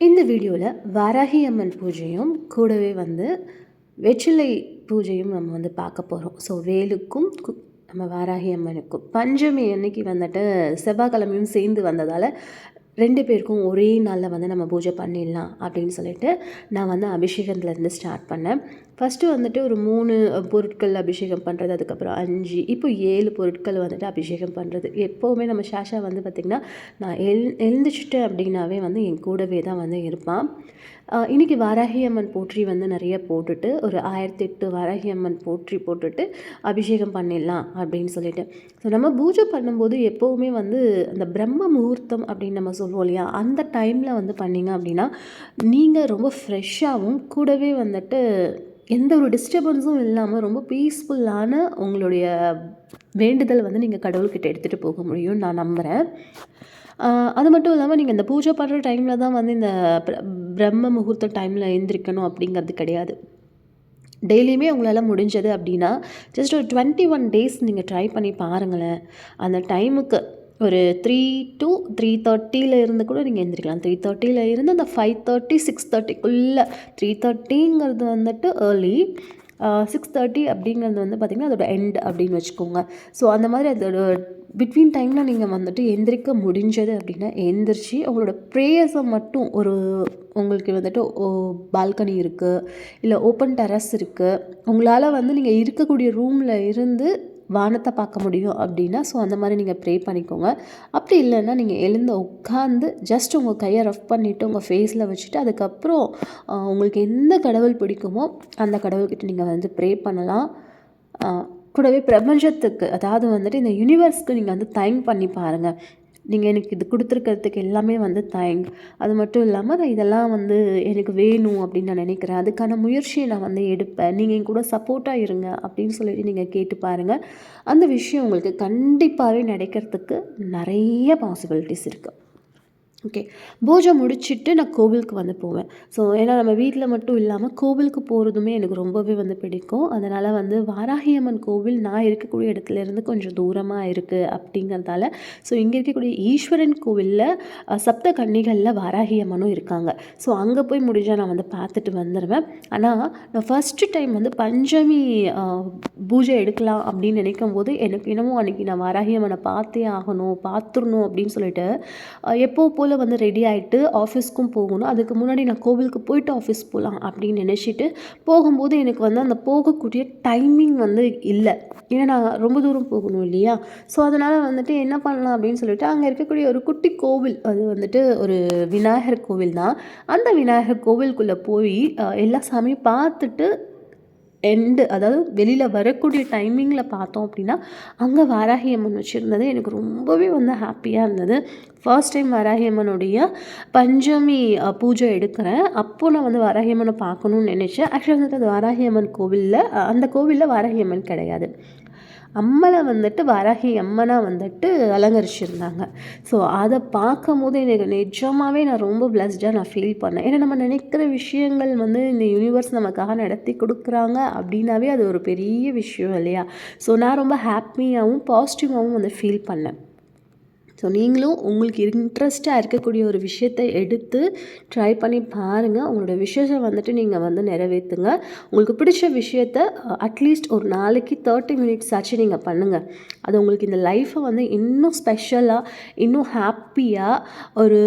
இந்த வீடியோவில் வாராகி அம்மன் பூஜையும் கூடவே வெற்றிலை பூஜையும் நம்ம பார்க்க போகிறோம். ஸோ வேலுக்கும் நம்ம வாராகி அம்மனுக்கும் பஞ்சமி அன்னைக்கு செவ்வாய்க்கிழமையும் சேர்ந்து வந்ததால் 2 பேருக்கும் ஒரே நாளில் நம்ம பூஜை பண்ணிடலாம் அப்படின்னு சொல்லிட்டு நான் அபிஷேகத்துலேருந்து ஸ்டார்ட் பண்ணேன். ஃபஸ்ட்டு ஒரு 3 பொருட்கள் அபிஷேகம் பண்ணுறது, அதுக்கப்புறம் 5, இப்போ 7 பொருட்கள் அபிஷேகம் பண்ணுறது. எப்போவுமே நம்ம ஷாஷா பார்த்திங்கன்னா நான் எழுந்திரிச்சிட்டேன் அப்படின்னாவே என் கூடவே தான் இருப்பான். இன்றைக்கி வாராகி அம்மன் போற்றி நிறைய போட்டுட்டு ஒரு 1008 வாராகி அம்மன் போற்றி போட்டுட்டு அபிஷேகம் பண்ணிடலாம் அப்படின்னு சொல்லிட்டு. ஸோ நம்ம பூஜை பண்ணும்போது எப்போவுமே அந்த பிரம்ம முகூர்த்தம் அப்படின்னு நம்ம சொல்லுவோம் இல்லையா, அந்த டைமில் பண்ணிங்க அப்படின்னா நீங்கள் ரொம்ப ஃப்ரெஷ்ஷாகவும் கூடவே எந்த ஒரு டிஸ்டர்பன்ஸும் இல்லாமல் ரொம்ப பீஸ்ஃபுல்லான உங்களுடைய வேண்டுதல் நீங்கள் கடவுள்கிட்ட எடுத்துகிட்டு போக முடியும்னு நான் நம்புகிறேன். அது மட்டும் இல்லாமல் நீங்கள் இந்த பூஜை பண்ணுற டைமில் தான் இந்த பிரம்ம முகூர்த்த டைமில் எழுந்திரிக்கணும் அப்படிங்கிறது கிடையாது. டெய்லியுமே உங்களால் முடிஞ்சது அப்படின்னா ஜஸ்ட் ஒரு 21 டேஸ் நீங்கள் ட்ரை பண்ணி பாருங்களேன். அந்த டைமுக்கு ஒரு 3 to 3:30 இருந்து கூட நீங்கள் எழுந்திரிக்கலாம். 3:30 இருந்து அந்த 5:30 6:30க்குள்ளே 3:30ங்கிறது ஏர்லி, 6:30 அப்படிங்கிறது பார்த்திங்கன்னா அதோட எண்ட் அப்படின்னு வச்சுக்கோங்க. ஸோ அந்த மாதிரி அதோட பிட்வீன் டைமில் நீங்கள் எந்திரிக்க முடிஞ்சது அப்படின்னா எந்திரிச்சு உங்களோட ப்ரேயர்ஸை மட்டும் உங்களுக்கு பால்கனி இருக்குது, இல்லை ஓப்பன் டெரஸ் இருக்குது, உங்களால் நீங்கள் இருக்கக்கூடிய ரூமில் இருந்து வானத்தை பார்க்க முடியும் அப்படின்னா ஸோ அந்த மாதிரி நீங்கள் ப்ரே பண்ணிக்கோங்க. அப்படி இல்லைன்னா நீங்கள் எழுந்து உட்காந்து ஜஸ்ட் உங்கள் கையை ரஃப் பண்ணிவிட்டு உங்கள் ஃபேஸில் வச்சுட்டு அதுக்கப்புறம் உங்களுக்கு எந்த கடவுள் பிடிக்குமோ அந்த கடவுள்கிட்ட நீங்கள் ப்ரே பண்ணலாம். கூடவே பிரபஞ்சத்துக்கு, அதாவது இந்த யூனிவர்ஸ்க்கு நீங்கள் தேங்க் பண்ணி பாருங்கள். நீங்கள் எனக்கு இது கொடுத்துருக்கிறதுக்கு எல்லாமே தேங்க். அது மட்டும் இல்லாமல் நான் இதெல்லாம் எனக்கு வேணும் அப்படின்னு நான் நினைக்கிறேன், அதுக்கான முயற்சியை நான் எடுப்பேன், நீங்கள் என் கூட சப்போர்ட்டாக இருங்க அப்படின்னு சொல்லிட்டு நீங்கள் கேட்டு பாருங்கள். அந்த விஷயம் உங்களுக்கு கண்டிப்பாகவே நடக்கிறதுக்கு நிறைய பாசிபிலிட்டிஸ் இருக்குது. ஓகே, பூஜை முடிச்சுட்டு நான் கோவிலுக்கு போவேன். ஸோ ஏன்னா நம்ம வீட்டில் மட்டும் இல்லாமல் கோவிலுக்கு போகிறதுமே எனக்கு ரொம்பவே பிடிக்கும். அதனால் வாராகி அம்மன் கோவில் நான் இருக்கக்கூடிய இடத்துலேருந்து கொஞ்சம் தூரமாக இருக்குது அப்படிங்கிறதால ஸோ இங்கே இருக்கக்கூடிய ஈஸ்வரன் கோவிலில் சப்த கன்னிகளில் வாராகி அம்மனும் இருக்காங்க. ஸோ அங்கே போய் முடிஞ்சால் நான் பார்த்துட்டு வந்துடுவேன். ஆனால் நான் ஃபஸ்ட்டு டைம் பஞ்சமி பூஜை எடுக்கலாம் அப்படின்னு நினைக்கும் போது எனக்கு என்னமோ அன்றைக்கி நான் வாராகி அம்மனை பார்த்தே ஆகணும், பார்த்துடணும் அப்படின்னு சொல்லிட்டு எப்போ போல் ரெடி ஆகிட்டு ஆஃபீஸ்க்கும் போகணும். அதுக்கு முன்னாடி நான் கோவிலுக்கு போயிட்டு ஆஃபீஸ் போகலாம் அப்படின்னு நினச்சிட்டு போகும்போது எனக்கு அந்த போகக்கூடிய டைமிங் இல்லை. ஏன்னா நான் ரொம்ப தூரம் போகணும் இல்லையா. ஸோ அதனால் என்ன பண்ணலாம் அப்படின்னு சொல்லிட்டு அங்கே இருக்கக்கூடிய ஒரு குட்டி கோவில், அது ஒரு விநாயகர் கோவில் தான். அந்த விநாயகர் கோவிலுக்குள்ளே போய் எல்லா சாமியும் பார்த்துட்டு அதாவது வெளியில் வரக்கூடிய டைமிங்கில் பார்த்தோம் அப்படின்னா அங்கே வாராகி அம்மன் வச்சுருந்தது எனக்கு ரொம்பவே ஹாப்பியாக இருந்தது. ஃபர்ஸ்ட் டைம் வாராகி அம்மனுடைய பஞ்சமி பூஜை எடுக்கிறேன். அப்போது நான் வாராகி அம்மனை பார்க்கணுன்னு நினச்சேன். ஆக்சுவலாக அது வாராகி அம்மன் கோவிலில், அந்த கோவிலில் வாராகி அம்மன் கிடையாது, அம்மனை வாராகி அம்மனாக அலங்கரிச்சிருந்தாங்க. ஸோ அதை பார்க்கும் போது எனக்கு நிஜமாகவே நான் ரொம்ப பிளஸ்டாக நான் ஃபீல் பண்ணேன். ஏன்னா நம்ம நினைக்கிற விஷயங்கள் இந்த யூனிவர்ஸ் நமக்காக நடத்தி கொடுக்குறாங்க அப்படின்னாவே அது ஒரு பெரிய விஷயம் இல்லையா. ஸோ நான் ரொம்ப ஹாப்பியாகவும் பாசிட்டிவாகவும் ஃபீல் பண்ணேன். ஸோ நீங்களும் உங்களுக்கு இன்ட்ரெஸ்ட்டாக இருக்கக்கூடிய ஒரு விஷயத்தை எடுத்து ட்ரை பண்ணி பாருங்கள். உங்களோட விஷயத்தை நீங்கள் நிறைவேற்றுங்க. உங்களுக்கு பிடிச்ச விஷயத்த அட்லீஸ்ட் ஒரு நாளைக்கு 30 மினிட்ஸ் ஆச்சு நீங்கள் பண்ணுங்கள். அது உங்களுக்கு இந்த லைஃப்பை இன்னும் ஸ்பெஷலாக, இன்னும் ஹாப்பியாக, ஒரு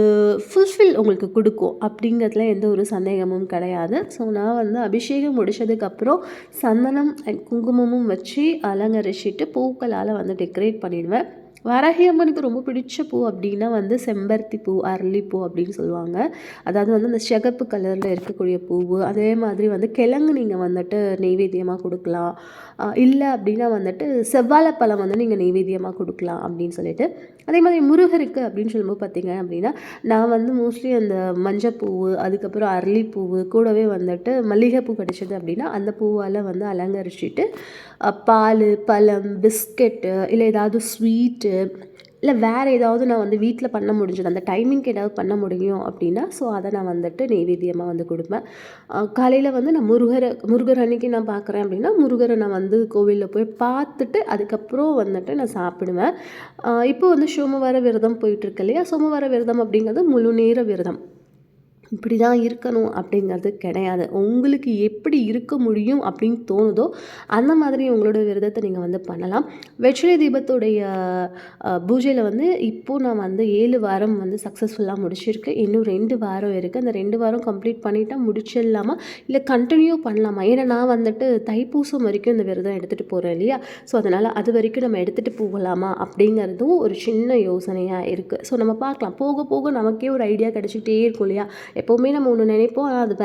ஃபுல்ஃபில் உங்களுக்கு கொடுக்கும் அப்படிங்கிறதுல எந்த ஒரு சந்தேகமும் கிடையாது. ஸோ நான் அபிஷேகம் முடித்ததுக்கப்புறம் சந்தனம் அண்ட் குங்குமமும் வச்சு அலங்கரிச்சிட்டு பூக்களால் டெக்கரேட் பண்ணிடுவேன். வாராகி அம்மனுக்கு ரொம்ப பிடிச்ச பூ அப்படின்னா செம்பருத்தி பூ, அரளிப்பூ அப்படின்னு சொல்லுவாங்க. அதாவது அந்த சிகப்பு கலரில் இருக்கக்கூடிய பூவு. அதே மாதிரி கிழங்கு நீங்கள் நெய்வேத்தியமாக கொடுக்கலாம். இல்லை அப்படின்னா செவ்வாழைப்பழம் நீங்கள் நெய்வேத்தியமாக கொடுக்கலாம் அப்படின்னு சொல்லிட்டு. அதே மாதிரி முருகருக்கு அப்படின்னு சொல்லும்போது பார்த்திங்க அப்படின்னா நான் மோஸ்ட்லி அந்த மஞ்சப்பூவு, அதுக்கப்புறம் அரளிப்பூவு, கூடவே மல்லிகைப்பூ கிடைச்சது அப்படின்னா அந்த பூவால் அலங்கரிச்சிட்டு பால், பழம், பிஸ்கெட்டு, இல்லை ஏதாவது ஸ்வீட்டு, இல்லை வேறு ஏதாவது நான் வீட்டில் பண்ண முடிஞ்சது அந்த டைமிங்க்கு ஏதாவது பண்ண முடியும் அப்படின்னா ஸோ அதை நான் நெய்வேத்தியமாக கொடுப்பேன். காலையில் நான் முருகர் அன்னைக்கு நான் பார்க்குறேன் அப்படின்னா முருகரை நான் கோவிலில் போய் பார்த்துட்டு அதுக்கப்புறம் நான் சாப்பிடுவேன். இப்போ சோமவார விரதம் போயிட்டுருக்கு இல்லையா. சோமவார விரதம் அப்படிங்கிறது முழு நேர விரதம். இப்படி தான் இருக்கணும் அப்படிங்கிறது கிடையாது. உங்களுக்கு எப்படி இருக்க முடியும் அப்படின்னு தோணுதோ, அந்த மாதிரி உங்களோட விரதத்தை நீங்கள் வந்து பண்ணலாம். வெற்றிலை தீபத்துடைய பூஜையில் வந்து இப்போது நான் வந்து 7 வாரம் வந்து சக்ஸஸ்ஃபுல்லாக முடிச்சிருக்கேன். இன்னும் 2 வாரம் இருக்குது. அந்த 2 வாரம் கம்ப்ளீட் பண்ணிட்டா முடிச்சிடலாமா? இல்லை கண்டினியூ பண்ணலாமா? ஏன்னா நான் வந்துட்டு தைப்பூசம் வரைக்கும் இந்த விரதம் எடுத்துகிட்டு போகிறேன் இல்லையா? ஸோ அதனால் அது வரைக்கும் நம்ம எடுத்துகிட்டு போகலாமா? அப்படிங்கிறதும் ஒரு சின்ன யோசனையாக இருக்குது. ஸோ நம்ம பார்க்கலாம். போக போக நமக்கே ஒரு ஐடியா கிடச்சிக்கிட்டே இருக்கும் இல்லையா? எப்போவுமே நம்ம ஒன்று நினைப்போம், ஆனால் அது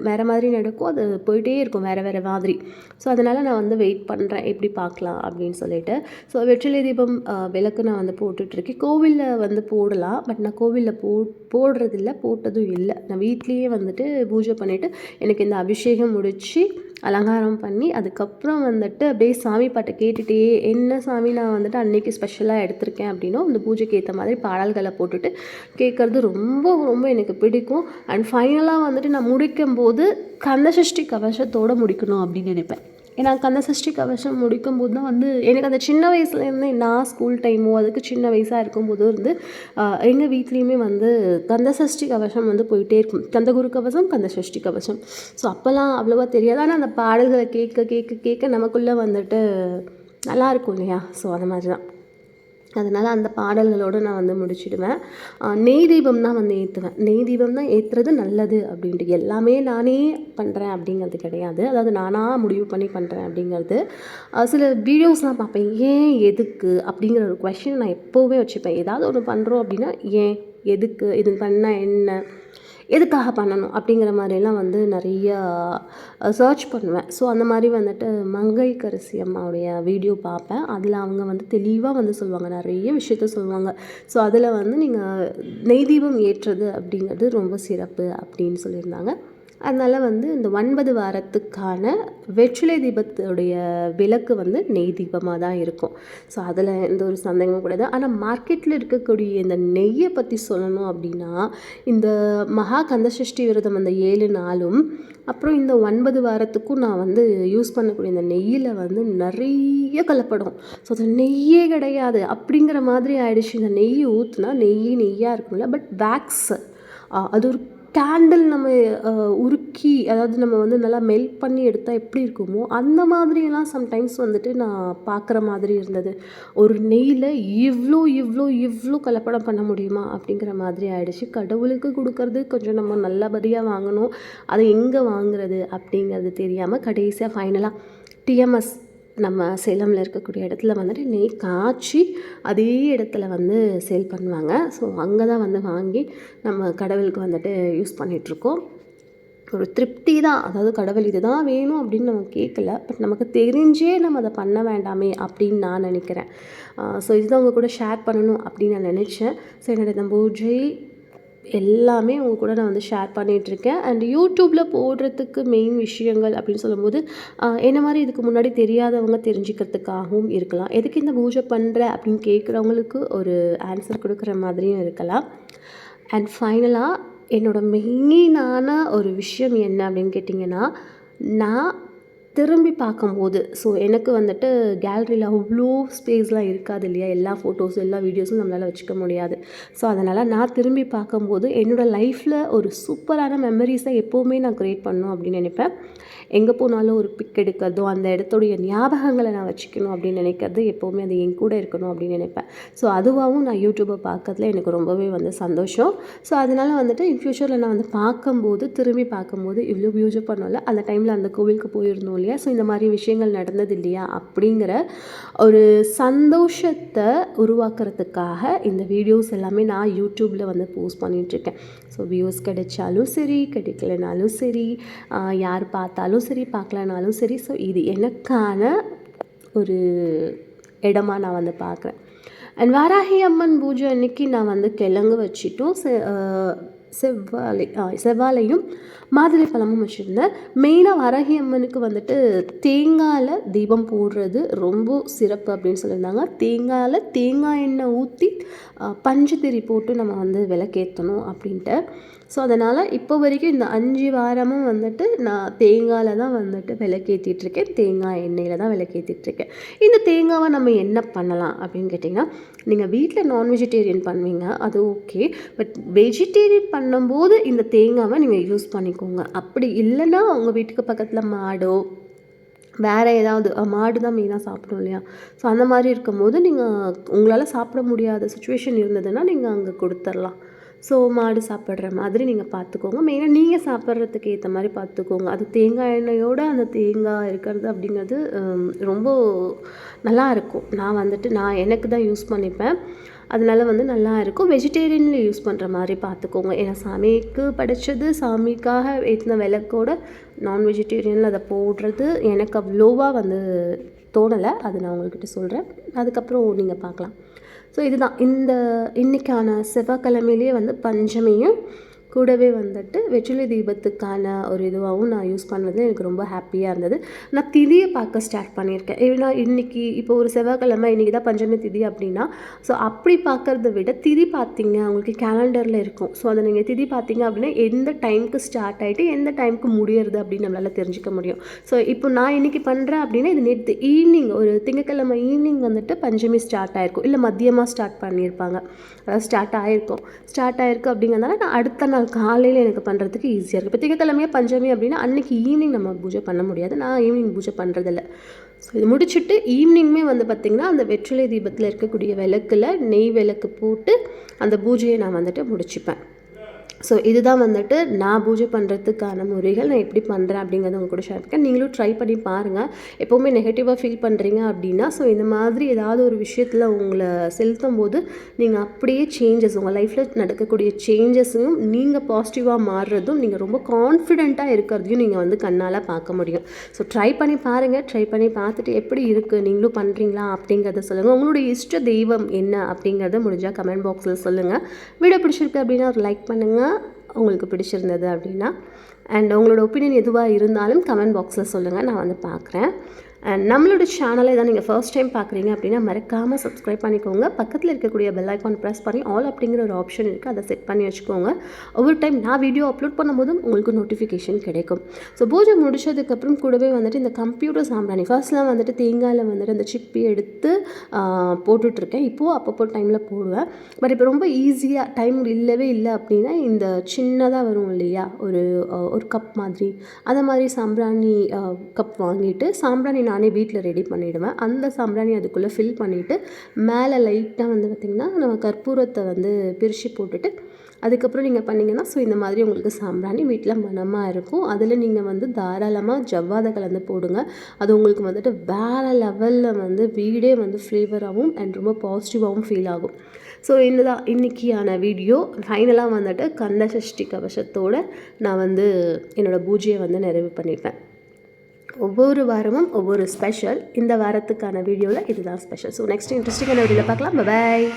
வேறு மாதிரி நடக்கும். அது போயிட்டே இருக்கும் வேறு மாதிரி. ஸோ அதனால் நான் வந்து வெயிட் பண்ணுறேன், எப்படி பார்க்கலாம் அப்படின்னு சொல்லிட்டு. ஸோ வெற்றிலை தீபம் விளக்கு நான் வந்து போட்டுட்ருக்கேன். கோவிலில் வந்து போடலாம், பட் நான் கோவிலில் போடுறதில்ல, போட்டதும் இல்லை. நான் வீட்லேயே வந்துட்டு பூஜை பண்ணிவிட்டு எனக்கு இந்த அபிஷேகம் முடித்து அலங்காரம் பண்ணி அதுக்கப்புறம் வந்துட்டு அப்படியே சாமி பாட்டை கேட்டுகிட்டே, என்ன சாமி நான் வந்துட்டு அன்றைக்கி ஸ்பெஷலாக எடுத்திருக்கேன் அப்படின்னும் இந்த பூஜைக்கு ஏற்ற மாதிரி பாடல்களை போட்டுட்டு கேட்குறது ரொம்ப ரொம்ப எனக்கு பிடிக்கும். அண்ட் ஃபைனலாக வந்துட்டு நான் முடிக்கும்போது கந்தசஷ்டி கவசத்தோடு முடிக்கணும் அப்படின்னு நினைப்பேன். ஏன்னா கந்தசஷ்டி கவசம் முடிக்கும்போது தான் வந்து எனக்கு அந்த சின்ன வயசுலேருந்து நான் ஸ்கூல் டைமோ அதுக்கு சின்ன வயசாக இருக்கும்போதும் இருந்து எங்கள் வீட்லேயுமே வந்து கந்தசஷ்டி கவசம் வந்து போயிட்டே இருக்கும். கந்தகுரு கவசம், கந்தசஷ்டி கவசம். ஸோ அப்போல்லாம் அவ்வளோவா தெரியாது. ஆனால் அந்த பாடல்களை கேட்க கேட்க கேட்க நமக்குள்ளே வந்துட்டு நல்லாயிருக்கும் இல்லையா? ஸோ அந்த மாதிரி தான். அதனால் அந்த பாடல்களோடு நான் வந்து முடிச்சிடுவேன். நெய் தீபம் தான் வந்து ஏற்றுவேன். நெய் தீபம் தான் ஏற்றுறது நல்லது அப்படின்ட்டு. எல்லாமே நானே பண்ணுறேன் அப்படிங்கிறது கிடையாது. அதாவது நானாக முடிவு பண்ணி பண்ணுறேன் அப்படிங்கிறது. சில வீடியோஸ்லாம் பார்ப்பேன். ஏன், எதுக்கு அப்படிங்கிற ஒரு கொஷின் நான் எப்போவுமே வச்சுப்பேன். ஏதாவது ஒன்று பண்ணுறோம் அப்படின்னா ஏன், எதுக்கு, இது பண்ணால் என்ன, எதுக்காக பண்ணணும் அப்படிங்கிற மாதிரிலாம் வந்து நிறையா சர்ச் பண்ணுவேன். ஸோ அந்த மாதிரி வந்துட்டு மங்கையர்கரசி அம்மாவுடைய வீடியோ பார்ப்பேன். அதில் அவங்க வந்து தெளிவாக வந்து சொல்லுவாங்க, நிறைய விஷயத்த சொல்லுவாங்க. ஸோ அதில் வந்து நீங்கள் நெய் தீபம் ஏற்றுறது அப்படிங்கிறது ரொம்ப சிறப்பு அப்படின்னு சொல்லியிருந்தாங்க. அதனால் வந்து இந்த 9 வாரத்துக்கான வெற்றிலை தீபத்துடைய விளக்கு வந்து நெய் தீபமாக தான் இருக்கும். ஸோ அதில் எந்த ஒரு சந்தேகமும் கூடாது. ஆனால் மார்க்கெட்டில் இருக்கக்கூடிய இந்த நெய்யை பற்றி சொல்லணும் அப்படின்னா, இந்த மகா கந்தசஷ்டி விரதம் அந்த 7 நாளும் அப்புறம் இந்த 9 வாரத்துக்கும் நான் வந்து யூஸ் பண்ணக்கூடிய இந்த நெய்யில் வந்து நிறைய கலப்படம். ஸோ அது நெய்யே கிடையாது அப்படிங்கிற மாதிரி ஆயிடுச்சு. இந்த நெய் ஊற்றுனா நெய்யாக இருக்கும்ல, பட் வேக்ஸ் அது ஒரு கேண்டில் நம்ம உருக்கி, அதாவது நம்ம வந்து நல்லா மெல்ட் பண்ணி எடுத்தால் எப்படி இருக்குமோ அந்த மாதிரியெல்லாம் சம்டைம்ஸ் வந்துட்டு நான் பார்க்குற மாதிரி இருந்தது. ஒரு நெய்யில் இவ்வளோ இவ்வளோ இவ்வளோ கலப்படம் பண்ண முடியுமா அப்படிங்கிற மாதிரி ஆயிடுச்சு. கடவுளுக்கு கொடுக்கறது கொஞ்சம் நம்ம நல்லபடியாக வாங்கணும், அதை எங்கே வாங்குறது அப்படிங்கிறது தெரியாமல் கடைசியாக ஃபைனலாக டிஎம்எஸ் நம்ம சேலமில் இருக்கக்கூடிய இடத்துல வந்துட்டு நெய் காய்ச்சி அதே இடத்துல வந்து சேல் பண்ணுவாங்க. ஸோ அங்கே தான் வந்து வாங்கி நம்ம கடவுளுக்கு வந்துட்டு யூஸ் பண்ணிகிட்ருக்கோம். ஒரு திருப்தி தான். அதாவது கடவுள் இது தான் வேணும் அப்படின்னு நம்ம கேட்கல, பட் நமக்கு தெரிஞ்சே நம்ம அதை பண்ண வேண்டாமே அப்படின்னு நான் நினைக்கிறேன். ஸோ இதுதான் உங்கள் கூட ஷேர் பண்ணணும் அப்படின்னு நான் நினச்சேன். ஸோ என்னோடய இந்த பூஜை எல்லாமே உங்கள் கூட நான் வந்து ஷேர் பண்ணிகிட்ருக்கேன். அண்ட் யூடியூப்பில் போடுறதுக்கு மெயின் விஷயங்கள் அப்படின்னு சொல்லும்போது என்ன மாதிரி இதுக்கு முன்னாடி தெரியாதவங்க தெரிஞ்சுக்கிறதுக்காகவும் இருக்கலாம். எதுக்கு இந்த பூஜை பண்ணுற அப்படின்னு கேட்குறவங்களுக்கு ஒரு ஆன்சர் கொடுக்குற மாதிரியும் இருக்கலாம். அண்ட் ஃபைனலாக என்னோடய மெயினான ஒரு விஷயம் என்ன அப்படின்னு கேட்டிங்கன்னா, நான் திரும்பி பார்க்கும்போது எனக்கு வந்துட்டு கேலரியில் அவ்வளோ ஸ்பேஸ்லாம் இருக்காது இல்லையா? எல்லா ஃபோட்டோஸும் எல்லா வீடியோஸும் நம்மளால் வச்சுக்க முடியாது. ஸோ அதனால் நான் திரும்பி பார்க்கும்போது என்னோடய லைஃப்பில் ஒரு சூப்பரான மெமரிஸை எப்போவுமே நான் க்ரியேட் பண்ணணும் அப்படின்னு நினைப்பேன். எங்கே போனாலும் ஒரு பிக் எடுக்கிறதோ, அந்த இடத்துடைய ஞாபகங்களை நான் வச்சுக்கணும் அப்படின்னு நினைக்கிறது, எப்போவுமே அது என் கூட இருக்கணும் அப்படின்னு நினைப்பேன். ஸோ அதுவாகவும் நான் யூடியூப்பை பார்க்கறதுல எனக்கு ரொம்பவே வந்து சந்தோஷம். ஸோ அதனால் வந்துட்டு இன் ஃப்யூச்சரில் நான் வந்து திரும்பி பார்க்கும்போது இவ்வளோ பூஜை பண்ணோம்ல, அந்த டைமில் அந்த கோவிலுக்கு போயிருந்தோம் இல்லையா? ஸோ இந்த மாதிரி விஷயங்கள் நடந்தது இல்லையா? அப்படிங்கிற ஒரு சந்தோஷத்தை உருவாக்குறதுக்காக இந்த வீடியோஸ் எல்லாமே நான் யூடியூப்பில் வந்து போஸ்ட் பண்ணிகிட்ருக்கேன். ஸோ வியூஸ் கிடைச்சாலும் சரி, கிடைக்கலனாலும் சரி, யார் பார்த்தாலும் சரி, பார்க்கலனாலும் சரி, ஸோ இது எனக்கான ஒரு இடமா நான் வந்து பார்க்குறேன். அண்ட் வாராகி அம்மன் பூஜை அன்னைக்கு நான் வந்து கிழங்கு வச்சுட்டும் செவ்வாழையும் மாதுளை பழமும் வச்சுருந்தேன். மெயினாக வாராகி அம்மனுக்கு வந்துட்டு தேங்காயில் தீபம் போடுறது ரொம்ப சிறப்பு அப்படின்னு சொல்லியிருந்தாங்க. தேங்காயில் தேங்காய் எண்ணெய் ஊற்றி பஞ்சு திரி போட்டு நம்ம வந்து விளக்கேற்றணும் அப்படின்ட்டு. ஸோ அதனால் இப்போ வரைக்கும் இந்த 5 வாரமும் வந்துட்டு நான் தேங்காயில் தான் வந்துட்டு விளக்கேற்றிட்டுருக்கேன், தேங்காய் எண்ணெயில் தான் விளக்கேற்றிட்டுருக்கேன். இந்த தேங்காவை நம்ம என்ன பண்ணலாம் அப்படின்னு கேட்டிங்கன்னா, நீங்கள் வீட்டில் நான் வெஜிடேரியன் பண்ணுவீங்க, அது ஓகே. பட் வெஜிடேரியன் பண்ணும்போது இந்த தேங்காவை நீங்கள் யூஸ் பண்ணிக்கோங்க. அப்படி இல்லைன்னா உங்கள் வீட்டுக்கு பக்கத்தில் மாடோ வேறு ஏதாவது மாடு தான் மெயினாக சாப்பிடும் இல்லையா? ஸோ அந்த மாதிரி இருக்கும்போது நீங்கள் உங்களால் சாப்பிட முடியாத சுச்சுவேஷன் இருந்ததுன்னா நீங்கள் அங்கே கொடுத்துர்லாம். ஸோ மாடு சாப்பிட்ற மாதிரி நீங்கள் பார்த்துக்கோங்க. மெயினாக நீங்கள் சாப்பிட்றதுக்கு ஏற்ற மாதிரி பார்த்துக்கோங்க. அது தேங்காய் எண்ணெயோடு அந்த தேங்காய் இருக்கிறது அப்படிங்கிறது ரொம்ப நல்லா இருக்கும். நான் எனக்கு தான் யூஸ் பண்ணிப்பேன். அதனால நல்லா இருக்கும். வெஜிடேரியனில் யூஸ் பண்ணுற மாதிரி பார்த்துக்கோங்க. ஏன்னா சாமிக்கு படைச்சது, சாமிக்காக ஏற்றின விளக்கோட நான் வெஜிடேரியனில் அதை போடுறது எனக்கு அவ்வளோவா தோணலை. அது நான் உங்கள்கிட்ட சொல்கிறேன். அதுக்கப்புறம் நீங்கள் பார்க்கலாம். ஸோ இதுதான் இன்றைக்கான செவ்வாய்க்கிழமையிலேயே பஞ்சமியும் கூடவே வெற்றிலை தீபத்துக்கான ஒரு இதுவாகவும் நான் யூஸ் பண்ணது எனக்கு ரொம்ப ஹாப்பியாக இருந்தது. நான் திதியை பார்க்க ஸ்டார்ட் பண்ணியிருக்கேன். ஏன்னா இன்றைக்கி இப்போ ஒரு செவ்வாய்க்கிழமை இன்றைக்கி தான் பஞ்சமி திதி அப்படின்னா, ஸோ அப்படி பார்க்குறத விட திதி பார்த்தீங்க உங்களுக்கு கேலண்டரில் இருக்கும். ஸோ அதை நீங்கள் திதி பார்த்தீங்க அப்படின்னா எந்த டைமுக்கு ஸ்டார்ட் ஆகிட்டு எந்த டைமுக்கு முடியறது அப்படின்னு நம்மளால் தெரிஞ்சிக்க முடியும். ஸோ இப்போ நான் இன்றைக்கி பண்ணுறேன் அப்படின்னா இது நேற்று ஈவினிங் ஒரு திங்கட்கிழமை ஈவினிங் பஞ்சமி ஸ்டார்ட் ஆகிருக்கும், இல்லை மதியமாக ஸ்டார்ட் பண்ணியிருப்பாங்க. அதாவது ஸ்டார்ட் ஆகிருக்கு அப்படிங்கிறதுனால நான் அடுத்த நாள் காலையில் எனக்கு பண்ணுறதுக்கு ஈஸியாக இருக்குது. இப்போ திங்கக்கிழமையாக பஞ்சமி அப்படின்னா அன்றைக்கி ஈவினிங் நம்ம பூஜை பண்ண முடியாது. நான் ஈவினிங் பூஜை பண்ணுறதில்ல. ஸோ இது முடிச்சுட்டு ஈவினிங்குமே பார்த்திங்கன்னா அந்த வெற்றிலை தீபத்தில் இருக்கக்கூடிய விளக்கில் நெய் விளக்கு போட்டு அந்த பூஜையை நான் முடிச்சுப்பேன். ஸோ இதுதான் நான் பூஜை பண்ணுறதுக்கான முறைகள். நான் எப்படி பண்ணுறேன் அப்படிங்கிறத உங்க கூட ஷேர் பண்ணிக்கிறேன். நீங்களும் ட்ரை பண்ணி பாருங்கள். எப்போவுமே நெகட்டிவாக ஃபீல் பண்ணுறீங்க அப்படின்னா ஸோ இந்த மாதிரி ஏதாவது ஒரு விஷயத்தில் உங்களை செலுத்தும் போது நீங்கள் அப்படியே சேஞ்சஸ் உங்கள் லைஃப்பில் நடக்கக்கூடிய சேஞ்சஸையும் நீங்கள் பாசிட்டிவாக மாறுறதும் நீங்கள் ரொம்ப கான்ஃபிடென்ட்டாக இருக்கிறதையும் நீங்கள் கண்ணால் பார்க்க முடியும். ஸோ ட்ரை பண்ணி பாருங்கள். ட்ரை பண்ணி பார்த்துட்டு எப்படி இருக்குது, நீங்களும் பண்ணுறீங்களா அப்படிங்கிறத சொல்லுங்கள். உங்களுடைய இஷ்ட தெய்வம் என்ன அப்படிங்கிறத முடிஞ்சால் கமெண்ட் பாக்ஸில் சொல்லுங்கள். வீடியோ பிடிச்சிருக்கு அப்படின்னா ஒரு லைக் பண்ணுங்கள் உங்களுக்கு பிடிச்சிருந்தது அப்படின்னா. அண்ட் உங்களோட ஒப்பீனியன் எதுவாக இருந்தாலும் கமெண்ட் பாக்ஸில் சொல்லுங்கள், நான் பார்க்குறேன். அண்ட் நம்மளோட சேனலை தான் நீங்கள் ஃபர்ஸ்ட் டைம் பார்க்குறீங்க அப்படின்னா மறக்காமல் சப்ஸ்கிரைப் பண்ணிக்கோங்க. பக்கத்தில் இருக்கக்கூடிய பெல் ஐக்கான் ப்ரெஸ் பண்ணி ஆல் அப்படிங்கிற ஒரு ஆப்ஷன் இருக்குது, அதை செட் பண்ணி வச்சுக்கோங்க. ஒவ்வொரு டைம் நான் வீடியோ அப்லோட் பண்ணும்போதும் உங்களுக்கு நோட்டிஃபிகேஷன் கிடைக்கும். ஸோ பூஜை முடிச்சதுக்கப்புறம் கூடவே இந்த கம்ப்யூட்டர் சாம்பிராணி ஃபர்ஸ்ட்லாம் தேங்காயில் அந்த சிப்பி எடுத்து போட்டுட்ருக்கேன். இப்போது அப்பப்போ டைமில் போடுவேன். பட் இப்போ ரொம்ப ஈஸியாக டைம் இல்லவே இல்லை அப்படின்னா இந்த சின்னதாக வரும் இல்லையா ஒரு கப் மாதிரி, அந்த மாதிரி சாம்பிராணி கப் வாங்கிட்டு சாம்பிராணி நானே வீட்டில் ரெடி பண்ணிவிடுவேன். அந்த சாம்பிராணி அதுக்குள்ளே ஃபில் பண்ணிவிட்டு மேலே லைட்டாக பார்த்திங்கன்னா நம்ம கற்பூரத்தை பிரித்து போட்டுட்டு அதுக்கப்புறம் நீங்கள் பண்ணிங்கன்னா ஸோ இந்த மாதிரி உங்களுக்கு சாம்பிராணி வீட்டில் மணமாக இருக்கும். அதில் நீங்கள் தாராளமாக ஜவ்வாதை கலந்து போடுங்க. அது உங்களுக்கு வேறு லெவலில் வீடே ஃப்ளேவராகவும் அண்ட் ரொம்ப பாசிட்டிவாகவும் ஃபீல் ஆகும். ஸோ இதுதான் இன்றைக்கியான வீடியோ. ஃபைனலாக கந்த சஷ்டி கவசத்தோடு நான் என்னோடய பூஜையை நிறைவு பண்ணிப்பேன். ஒவ்வொரு வாரமும் ஒவ்வொரு ஸ்பெஷல். இந்த வாரத்துக்கான வீடியோவில் இதுதான் ஸ்பெஷல். ஸோ நெக்ஸ்ட் இன்ட்ரெஸ்டிங்கான வீடியோவில் பார்க்கலாம். பாய்.